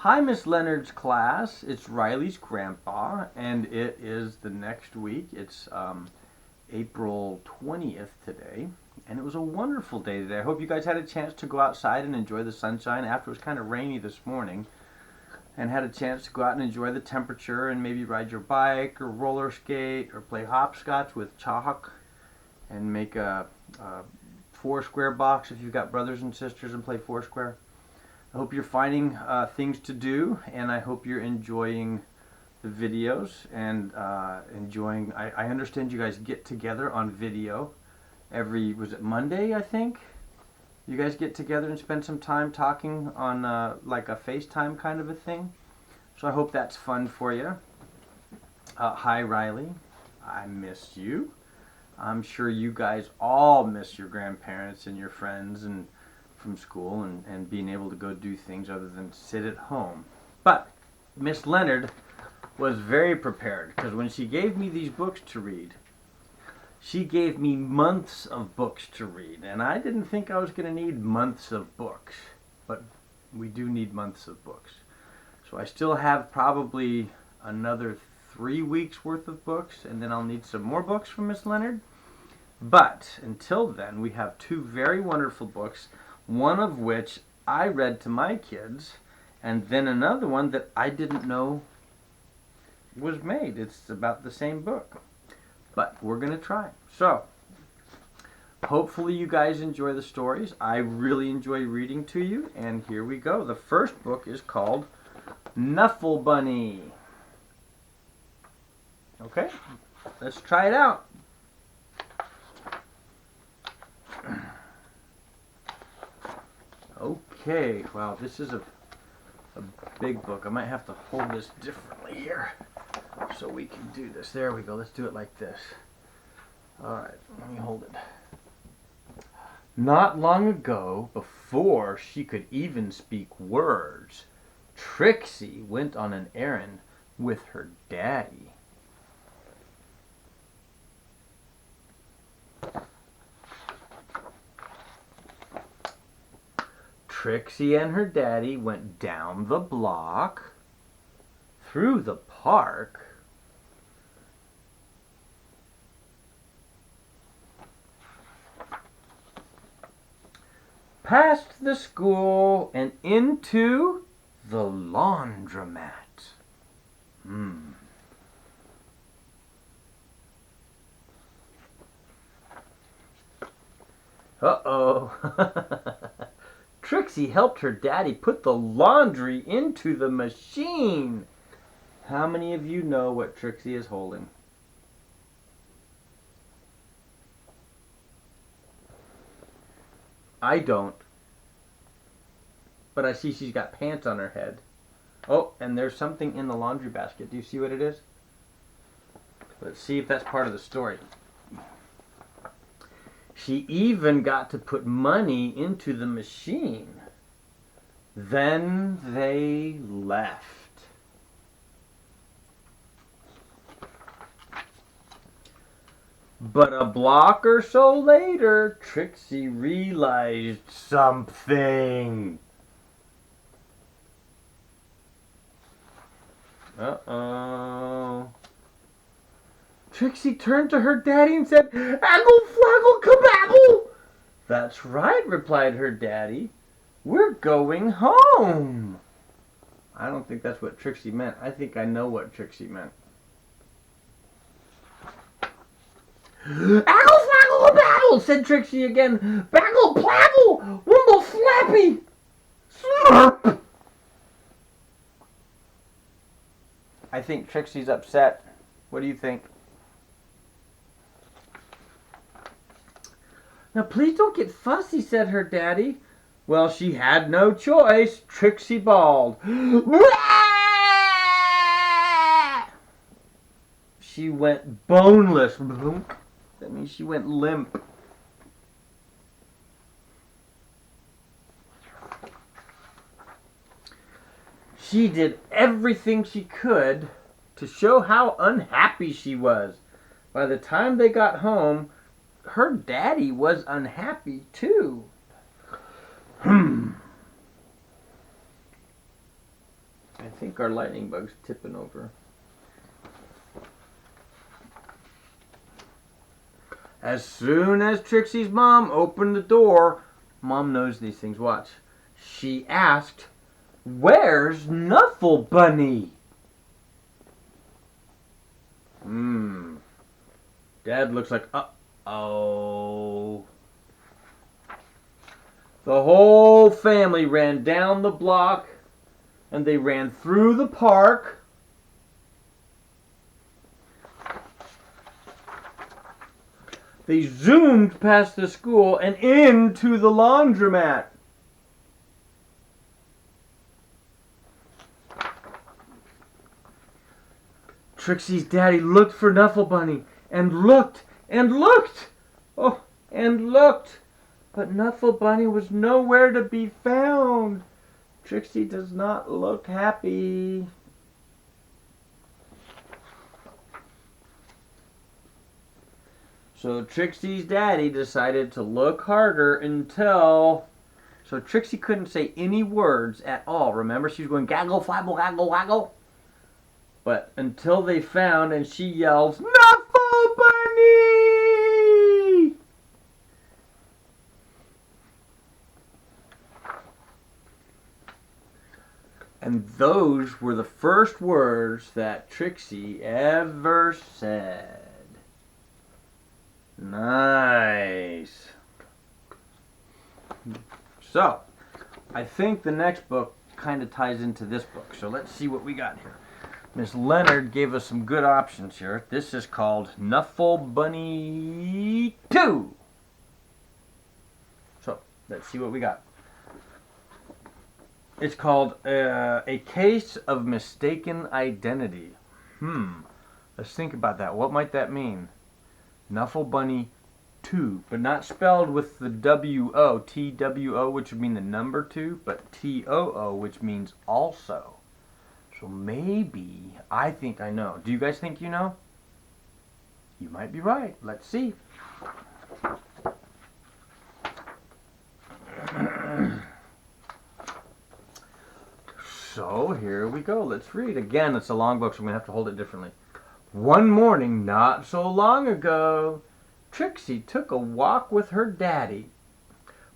Hi, Miss Leonard's class. It's Riley's grandpa, and it is the next week. It's April 20th today, and it was a wonderful day today. I hope you guys had a chance to go outside and enjoy the sunshine after it was kind of rainy this morning, and had a chance to go out and enjoy the temperature and maybe ride your bike or roller skate or play hopscotch with chalk and make a four-square box if you've got brothers and sisters and play foursquare. I hope you're finding things to do, and I hope you're enjoying the videos and enjoying. I understand you guys get together on video was it Monday, I think? You guys get together and spend some time talking on like a FaceTime kind of a thing. So I hope that's fun for you. Hi, Riley. I missed you. I'm sure you guys all miss your grandparents and your friends and from school and being able to go do things other than sit at home. But Miss Leonard was very prepared, because when she gave me these books to read, she gave me months of books to read, and I didn't think I was going to need months of books, but we do need months of books. So I still have probably another 3 weeks worth of books, and then I'll need some more books from Miss Leonard. But until then, we have two very wonderful books, one of which I read to my kids, and then another one that I didn't know was made. It's about the same book, but we're going to try. So, hopefully you guys enjoy the stories. I really enjoy reading to you, and here we go. The first book is called Knuffle Bunny. Okay, let's try it out. Okay, wow, this is a big book. I might have to hold this differently here so we can do this. There we go. Let's do it like this. Alright, let me hold it. Not long ago, before she could even speak words, Trixie went on an errand with her daddy. Trixie and her daddy went down the block, through the park, past the school, and into the laundromat. Uh-oh. Trixie helped her daddy put the laundry into the machine. How many of you know what Trixie is holding? I don't. But I see she's got pants on her head. Oh, and there's something in the laundry basket. Do you see what it is? Let's see if that's part of the story. She even got to put money into the machine. Then they left. But a block or so later, Trixie realized something. Uh-oh. Trixie turned to her daddy and said, "Aggle, flaggle, kababble!" "That's right," replied her daddy. "We're going home." I don't think that's what Trixie meant. I think I know what Trixie meant. "Aggle, flaggle, kababble!" said Trixie again. "Baggle, plaggle, wimble, flappy, slurp." I think Trixie's upset. What do you think? "Now please don't get fussy," said her daddy. Well, she had no choice. Trixie bawled. She went boneless. That means she went limp. She did everything she could to show how unhappy she was. By the time they got home, her daddy was unhappy too. think our lightning bug's tipping over. As soon as Trixie's mom opened the door, Mom knows these things, watch. She asked, "Where's Knuffle Bunny?" Dad looks like, uh-oh. The whole family ran down the block, and they ran through the park. They zoomed past the school and into the laundromat. Trixie's daddy looked for Knuffle Bunny and looked and looked. Oh, and looked. But Knuffle Bunny was nowhere to be found. Trixie does not look happy. So Trixie's daddy decided to look harder until... So Trixie couldn't say any words at all. Remember, she was going gaggle, flabble, gaggle, waggle. But until they found, and she yells, "Knuffle Bunny!" And those were the first words that Trixie ever said. Nice. So, I think the next book kind of ties into this book. So let's see what we got here. Miss Leonard gave us some good options here. This is called Knuffle Bunny 2. So, let's see what we got. It's called A Case of Mistaken Identity. Let's think about that. What might that mean? Knuffle Bunny 2, but not spelled with the W-O, T-W-O, which would mean the number 2, but T-O-O, which means also. So maybe, I think I know. Do you guys think you know? You might be right. Let's see. So here we go. Let's read. Again, it's a long book, so I'm going to have to hold it differently. One morning, not so long ago, Trixie took a walk with her daddy.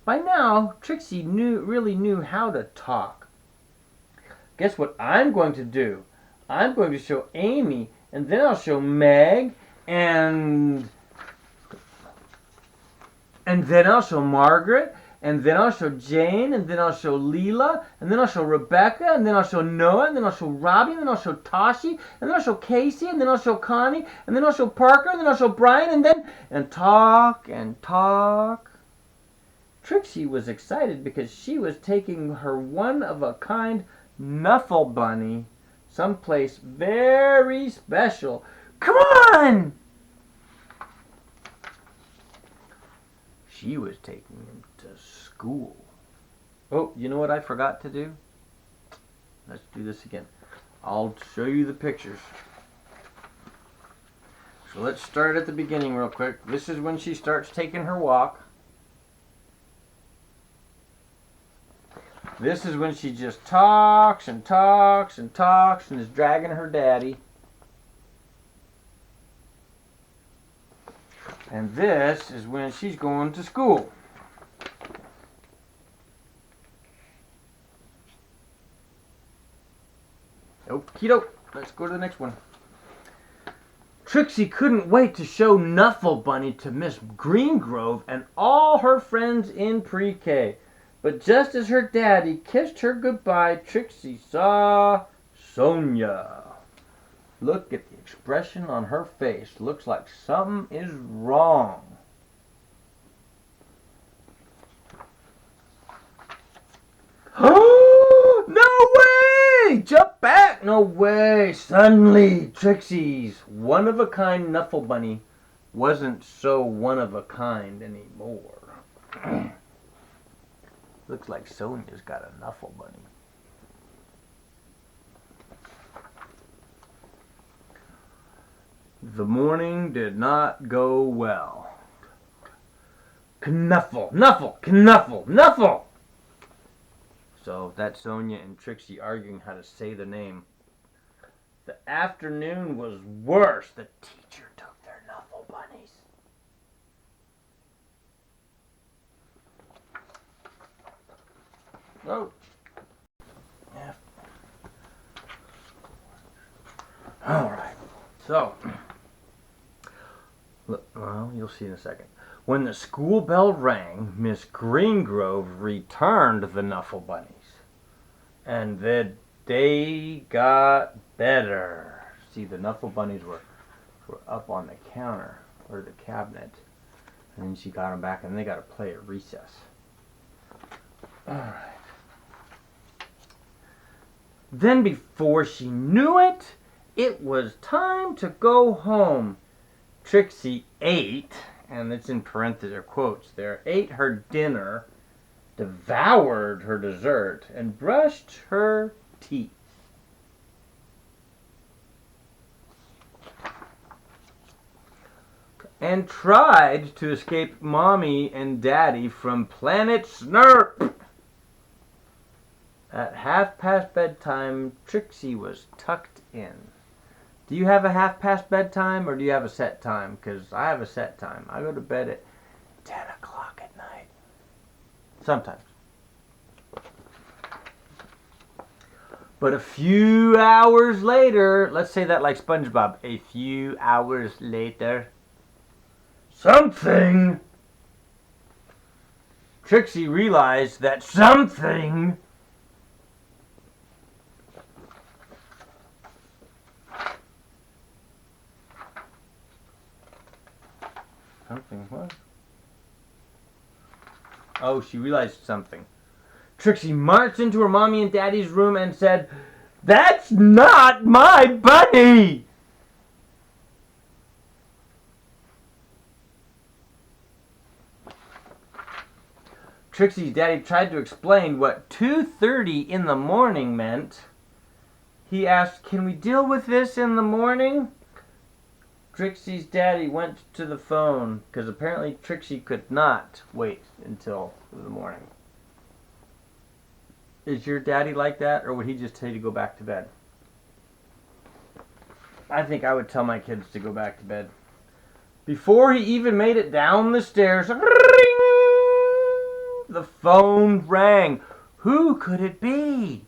By now, Trixie really knew how to talk. Guess what I'm going to do? I'm going to show Amy, and then I'll show Meg, and then I'll show Margaret, and then I'll show Jane, and then I'll show Leela, and then I'll show Rebecca, and then I'll show Noah, and then I'll show Robbie, and then I'll show Toshi, and then I'll show Casey, and then I'll show Connie, and then I'll show Parker, and then I'll show Brian, and talk and talk. Trixie was excited because she was taking her one-of-a-kind Knuffle Bunny someplace very special. Come on! She was taking him to school. Oh, you know what I forgot to do? Let's do this again. I'll show you the pictures. So let's start at the beginning real quick. This is when she starts taking her walk. This is when she just talks and talks and talks and is dragging her daddy. And this is when she's going to school. Okie doke. Let's go to the next one. Trixie couldn't wait to show Knuffle Bunny to Miss Greengrove and all her friends in pre-K. But just as her daddy kissed her goodbye, Trixie saw Sonia. Look at the expression on her face. Looks like something is wrong. Oh, no way! Jump back! No way! Suddenly, Trixie's one-of-a-kind Knuffle Bunny wasn't so one-of-a-kind anymore. Looks like Sonia's got a Knuffle Bunny. The morning did not go well. Knuffle, Knuffle, Knuffle, Knuffle! So that's Sonia and Trixie arguing how to say the name. The afternoon was worse. The teacher took their Knuffle bunnies. Oh. Yeah. All right. So, well, you'll see in a second. When the school bell rang, Miss Greengrove returned the Knuffle bunnies. And the day got better. See, the Knuffle bunnies were up on the counter, or the cabinet. And then she got them back, and they got to play at recess. Alright. Then before she knew it, it was time to go home. Trixie ate, and it's in parentheses or quotes there, ate her dinner, devoured her dessert, and brushed her teeth. And tried to escape Mommy and Daddy from Planet Snurp. At 1/2 bedtime, Trixie was tucked in. Do you have a 1/2 bedtime, or do you have a set time? Because I have a set time. I go to bed at 10 o'clock at night. Sometimes. But a few hours later, let's say that like SpongeBob, a few hours later, Trixie realized that something what? Oh, she realized something. Trixie marched into her mommy and daddy's room and said, "That's not my bunny!" Trixie's daddy tried to explain what 2:30 in the morning meant. He asked, "Can we deal with this in the morning?" Trixie's daddy went to the phone because apparently Trixie could not wait until the morning. Is your daddy like that, or would he just tell you to go back to bed? I think I would tell my kids to go back to bed. Before he even made it down the stairs, the phone rang. Who could it be?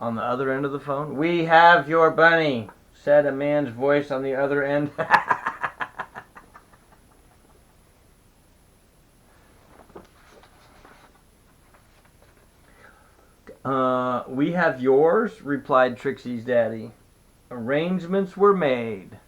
On the other end of the phone, "We have your bunny," said a man's voice on the other end. "We have yours," replied Trixie's daddy. Arrangements were made.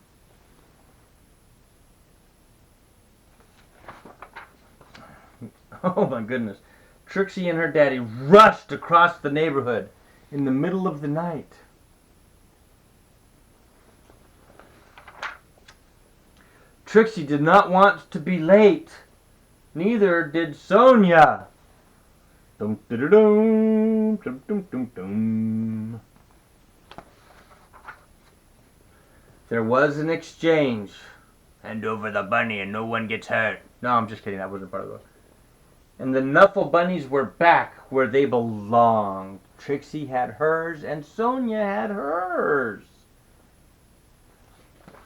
Oh my goodness. Trixie and her daddy rushed across the neighborhood in the middle of the night. Trixie did not want to be late. Neither did Sonia. Dum dum dum dum dum dum dum. There was an exchange. "Hand over the bunny and no one gets hurt." No, I'm just kidding. That wasn't part of it. And the Knuffle bunnies were back where they belonged. Trixie had hers and Sonia had hers.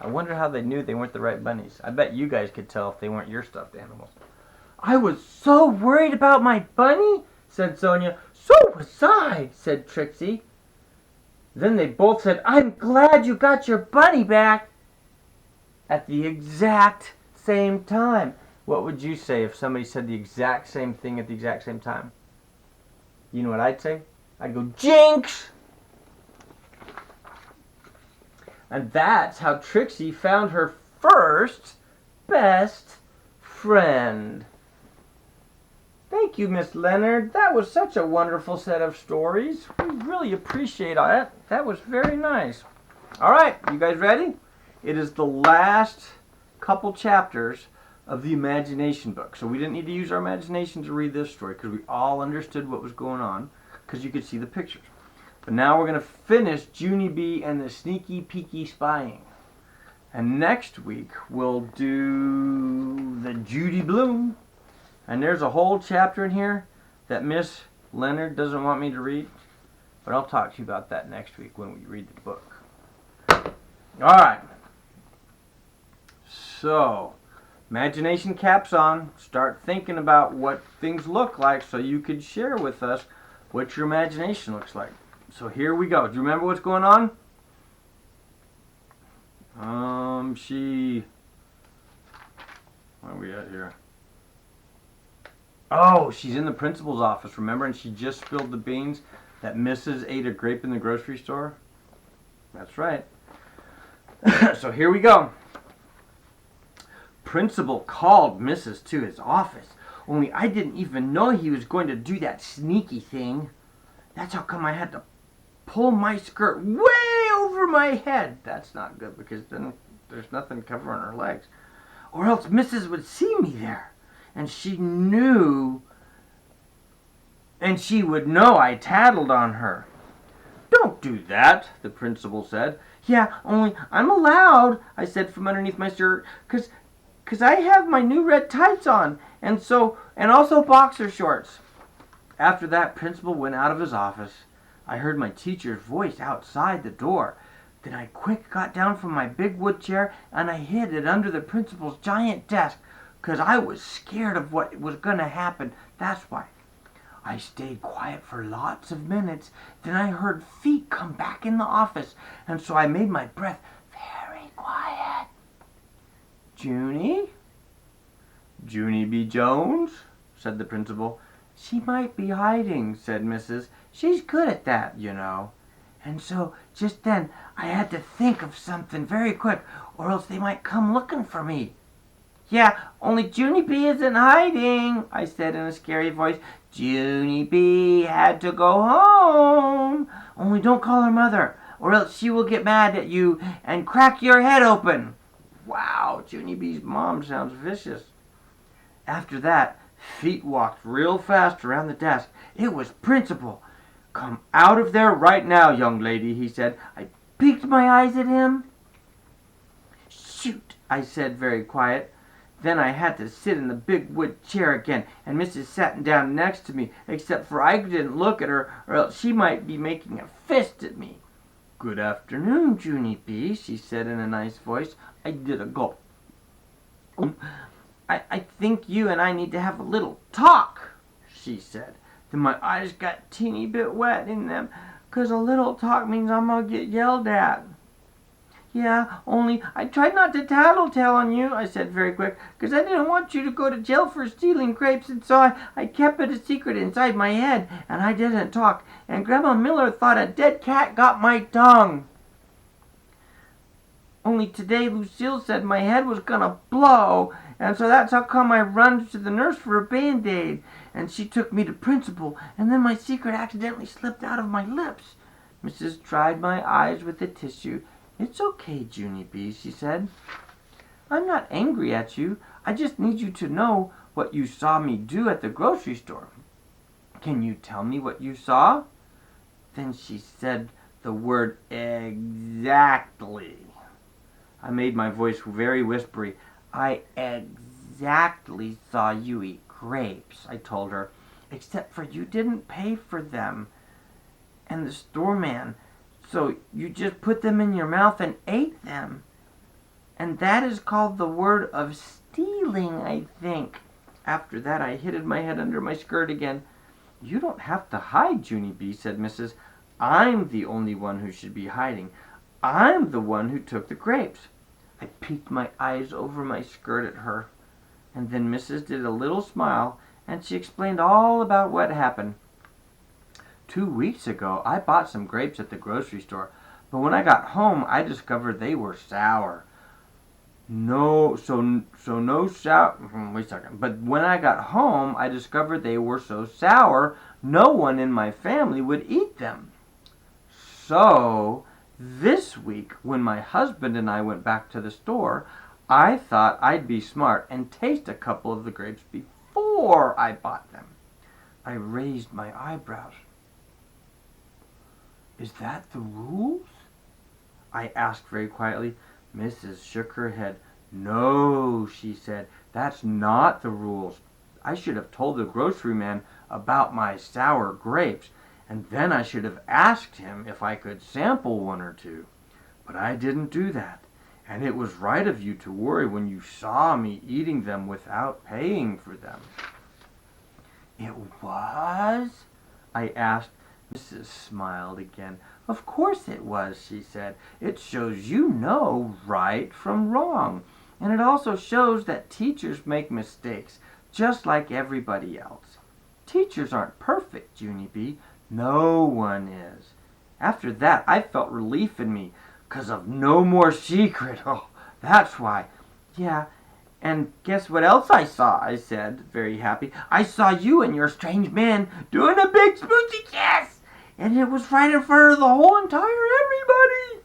I wonder how they knew they weren't the right bunnies. I bet you guys could tell if they weren't your stuffed animals. "I was so worried about my bunny," said Sonia. "So was I," said Trixie. Then they both said, "I'm glad you got your bunny back," at the exact same time. What would you say if somebody said the exact same thing at the exact same time? You know what I'd say? I'd go, "Jinx!" And that's how Trixie found her first best friend. Thank you, Miss Leonard. That was such a wonderful set of stories. We really appreciate it. That was very nice. All right, you guys ready? It is the last couple chapters of the imagination book. So we didn't need to use our imagination to read this story because we all understood what was going on because you could see the pictures. But now we're going to finish Junie B and the Sneaky Peeky Spying. And next week we'll do the Judy Bloom. And there's a whole chapter in here that Miss Leonard doesn't want me to read, but I'll talk to you about that next week when we read the book. Alright, so imagination caps on. Start thinking about what things look like so you could share with us what your imagination looks like. So here we go. Do you remember what's going on? Where are we at here? Oh, she's in the principal's office, remember? And she just spilled the beans that Mrs. ate a grape in the grocery store. That's right. So here we go. Principal called Mrs. to his office. Only I didn't even know he was going to do that sneaky thing. That's how come I had to pull my skirt way over my head. That's not good because then there's nothing covering her legs. Or else Mrs. would see me there. And she knew, and she would know I tattled on her. Don't do that, the principal said. Yeah, only I'm allowed, I said from underneath my shirt, 'cause I have my new red tights on, and also boxer shorts. After that, principal went out of his office. I heard my teacher's voice outside the door. Then I quick got down from my big wood chair and I hid it under the principal's giant desk, 'cause I was scared of what was going to happen. That's why. I stayed quiet for lots of minutes. Then I heard feet come back in the office, and so I made my breath very quiet. Junie? Junie B. Jones? Said the principal. She might be hiding, said Mrs. She's good at that, you know. And so just then I had to think of something very quick, or else they might come looking for me. Yeah, only Junie B isn't hiding, I said in a scary voice. Junie B had to go home. Only don't call her mother, or else she will get mad at you and crack your head open. Wow, Junie B's mom sounds vicious. After that, feet walked real fast around the desk. It was Principal. Come out of there right now, young lady, he said. I peeked my eyes at him. Shoot, I said very quiet. Then I had to sit in the big wood chair again, and Mrs. sat down next to me, except for I didn't look at her, or else she might be making a fist at me. Good afternoon, Junie B, she said in a nice voice. I did a gulp. I think you and I need to have a little talk, she said. Then my eyes got a teeny bit wet in them, 'cause a little talk means I'm going to get yelled at. Yeah, only I tried not to tattletale on you, I said very quick, 'cause I didn't want you to go to jail for stealing grapes, and so I kept it a secret inside my head, and I didn't talk, and Grandma Miller thought a dead cat got my tongue. Only today Lucille said my head was gonna blow, and so that's how come I run to the nurse for a Band-Aid, and she took me to Principal, and then my secret accidentally slipped out of my lips. Mrs. dried my eyes with a tissue. It's okay, Junie B, she said. I'm not angry at you. I just need you to know what you saw me do at the grocery store. Can you tell me what you saw? Then she said the word exactly. I made my voice very whispery. I exactly saw you eat grapes, I told her, except for you didn't pay for them. And the store man, so you just put them in your mouth and ate them. And that is called the word of stealing, I think. After that, I hid my head under my skirt again. You don't have to hide, Junie B, said Mrs. I'm the only one who should be hiding. I'm the one who took the grapes. I peeked my eyes over my skirt at her. And then Mrs. did a little smile, and she explained all about what happened. 2 weeks ago, I bought some grapes at the grocery store, but when I got home, I discovered they were sour. No sour. Wait a second. But when I got home, I discovered they were so sour, no one in my family would eat them. So this week, when my husband and I went back to the store, I thought I'd be smart and taste a couple of the grapes before I bought them. I raised my eyebrows. Is that the rules? I asked very quietly. Mrs. shook her head. No, she said, that's not the rules. I should have told the grocery man about my sour grapes, and then I should have asked him if I could sample one or two. But I didn't do that, and it was right of you to worry when you saw me eating them without paying for them." "It was?" I asked. Mrs. smiled again. "Of course it was," she said. "It shows you know right from wrong. And it also shows that teachers make mistakes, just like everybody else. Teachers aren't perfect, Junie B. No one is." After that, I felt relief in me, 'cause of no more secret. Oh, that's why. "Yeah, and guess what else I saw?" I said, very happy. "I saw you and your strange man doing a big smoochy kiss. And it was right in front of the whole entire everybody.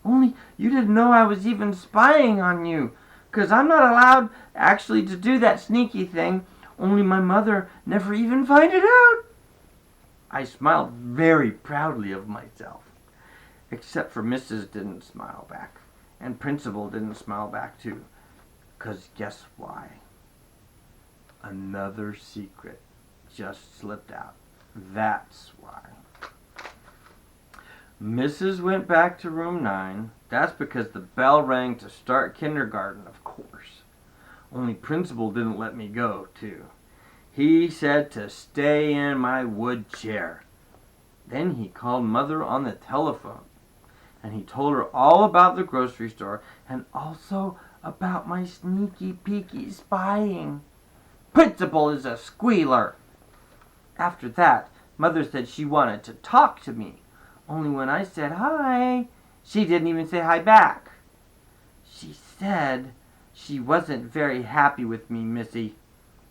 Only you didn't know I was even spying on you, 'cause I'm not allowed actually to do that sneaky thing. Only my mother never even find it out." I smiled very proudly of myself. Except for Mrs. didn't smile back. And Principal didn't smile back too. 'Cause guess why? Another secret just slipped out. That's why. Mrs. went back to room 9. That's because the bell rang to start kindergarten, of course. Only Principal didn't let me go, too. He said to stay in my wood chair. Then he called Mother on the telephone, and he told her all about the grocery store and also about my sneaky peeky spying. Principal is a squealer. After that, Mother said she wanted to talk to me. Only when I said hi, she didn't even say hi back. She said she wasn't very happy with me, Missy.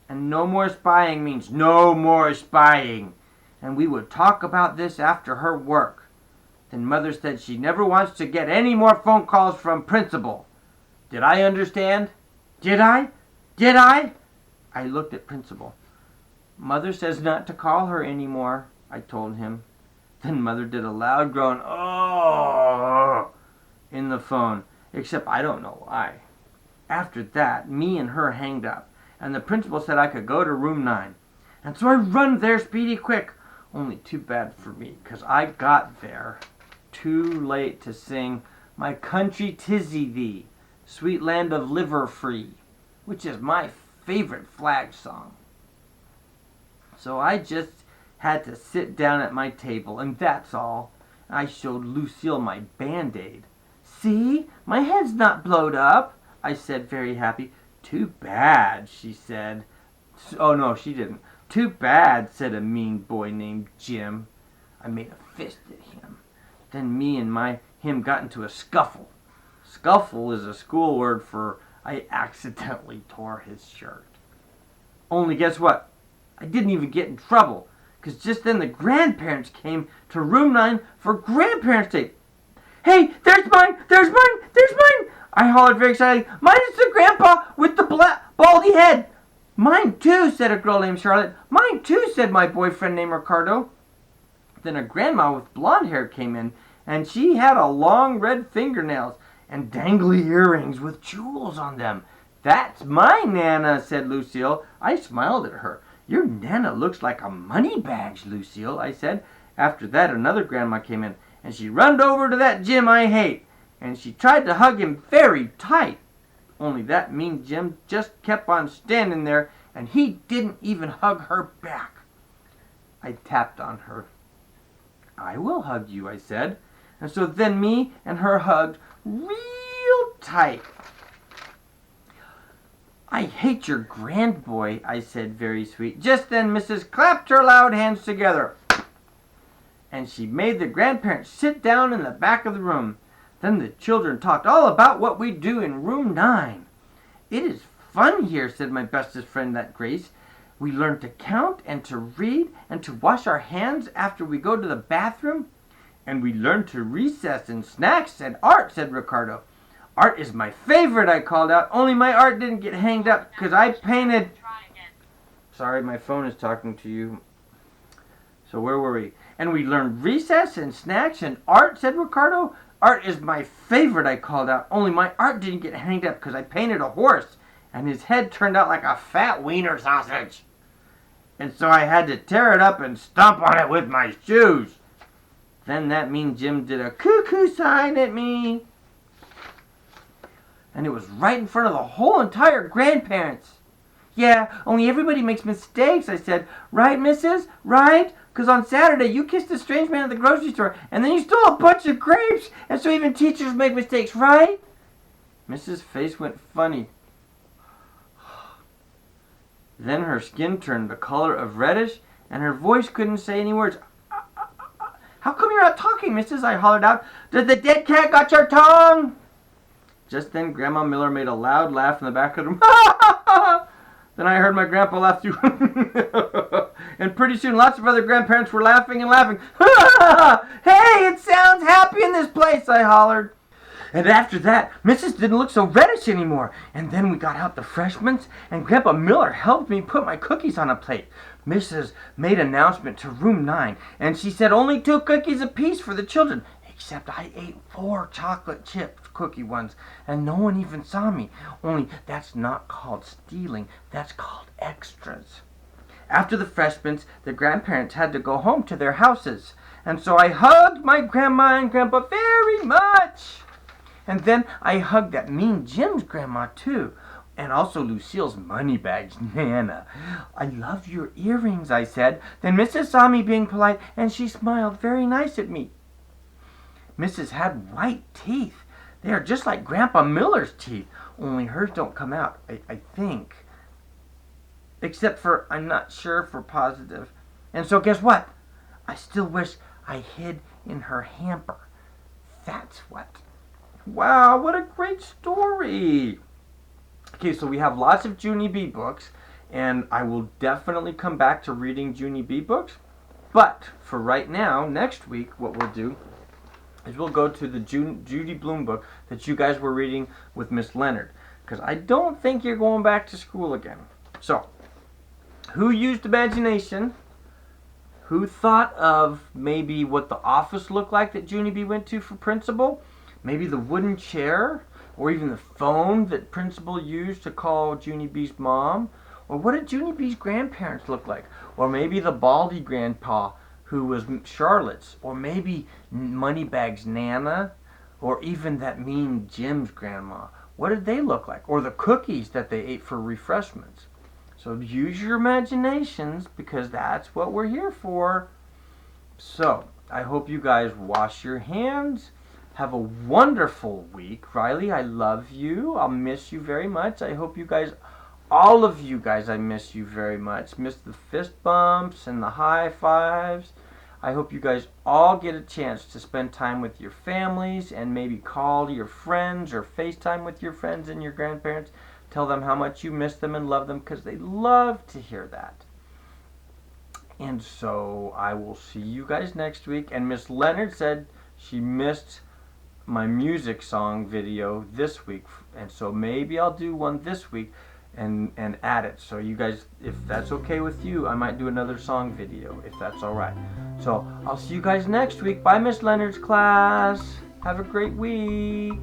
And no more spying means no more spying. And we would talk about this after her work. Then Mother said she never wants to get any more phone calls from Principal. Did I understand? Did I? Did I? I looked at Principal. Mother says not to call her anymore, I told him. Then Mother did a loud groan, "Oh!" in the phone, except I don't know why. After that, me and her hanged up, and the Principal said I could go to room 9. And so I run there speedy quick. Only too bad for me, 'cause I got there too late to sing "My Country 'Tis Thee, Sweet Land of Liver Free," which is my favorite flag song. So I just had to sit down at my table, and that's all. I showed Lucille my Band-Aid. "See, my head's not blowed up," I said, very happy. "Too bad," she said. Oh, no, she didn't. "Too bad," said a mean boy named Jim. I made a fist at him. Then me and him got into a scuffle. Scuffle is a school word for I accidentally tore his shirt. Only guess what? I didn't even get in trouble, because just then the grandparents came to room 9 for Grandparents' Day. "Hey, there's mine! There's mine! There's mine!" I hollered very excitedly. "Mine is the grandpa with the baldy head." "Mine too," said a girl named Charlotte. "Mine too," said my boyfriend named Ricardo. Then a grandma with blonde hair came in, and she had a long red fingernails and dangly earrings with jewels on them. "That's my Nana," said Lucille. I smiled at her. "Your Nana looks like a money badge, Lucille," I said. After that, another grandma came in, and she runned over to that Jim I hate, and she tried to hug him very tight. Only that mean Jim just kept on standing there, and he didn't even hug her back. I tapped on her. "I will hug you," I said. And so then me and her hugged real tight. "I hate your grandboy," I said, very sweet. Just then Mrs. clapped her loud hands together, and she made the grandparents sit down in the back of the room. Then the children talked all about what we do in room 9. "It is fun here," said my bestest friend, that Grace. "We learn to count and to read and to wash our hands after we go to the bathroom." "And we learn to recess and snacks and art," said Ricardo. "Art is my favorite," I called out. "Only my art didn't get hanged up because I painted..." Sorry, my phone is talking to you. So where were we? "And we learn recess and snacks and art," said Ricardo. "Art is my favorite," I called out. "Only my art didn't get hanged up because I painted a horse." and his head turned out like a fat wiener sausage. And so I had to tear it up and stomp on it with my shoes. Then that mean Jim did a cuckoo sign at me. And it was right in front of the whole entire grandparents. Yeah, only everybody makes mistakes, I said. Right, missus? Right? Because on Saturday you kissed a strange man at the grocery store and then you stole a bunch of grapes. And so even teachers make mistakes, right? Mrs. Face went funny. Then her skin turned the color of reddish and her voice couldn't say any words. How come you're not talking, missus? I hollered out. Does the dead cat got your tongue? Just then Grandma Miller made a loud laugh in the back of the room. Then I heard my grandpa laugh too. And pretty soon lots of other grandparents were laughing and laughing. Hey, it sounds happy in this place, I hollered. And after that, Mrs. didn't look so reddish anymore. And then we got out the Freshmans, and Grandpa Miller helped me put my cookies on a plate. Mrs. made an announcement to room 9, and she said only 2 cookies apiece for the children. Except I ate 4 chocolate chip cookie ones, and no one even saw me. Only that's not called stealing, that's called extras. After the Freshmans, the grandparents had to go home to their houses, and so I hugged my grandma and grandpa very much. And then I hugged that mean Jim's grandma too, and also Lucille's moneybags Nana. I love your earrings, I said. Then Mrs. saw me being polite, and she smiled very nice at me. Mrs. had white teeth. They are just like Grandpa Miller's teeth, only hers don't come out, I think. Except for, I'm not sure for positive. And so guess what? I still wish I hid in her hamper. That's what. Wow, what a great story. Okay, so we have lots of Junie B books, and I will definitely come back to reading Junie B books. But for right now, next week, what we'll do is we'll go to the Judy Blume book that you guys were reading with Miss Leonard, because I don't think you're going back to school again. So, who used imagination? Who thought of maybe what the office looked like that Junie B went to for principal? Maybe the wooden chair, or even the phone that principal used to call Junie B's mom? Or what did Junie B's grandparents look like? Or maybe the baldy grandpa who was Charlotte's, or maybe Moneybags Nana, or even that mean Jim's grandma. What did they look like? Or the cookies that they ate for refreshments. So use your imaginations, because that's what we're here for. So, I hope you guys wash your hands. Have a wonderful week. Riley, I love you. I'll miss you very much. I hope you guys, all of you guys, I miss you very much. Miss the fist bumps and the high fives. I hope you guys all get a chance to spend time with your families and maybe call your friends or FaceTime with your friends and your grandparents. Tell them how much you miss them and love them, because they love to hear that. And so I will see you guys next week. And Miss Leonard said she missed my music song video this week, and so maybe I'll do one this week and add it. So you guys, if that's okay with you, I might do another song video, if that's alright. So I'll see you guys next week. Bye, Miss Leonard's class. Have a great week.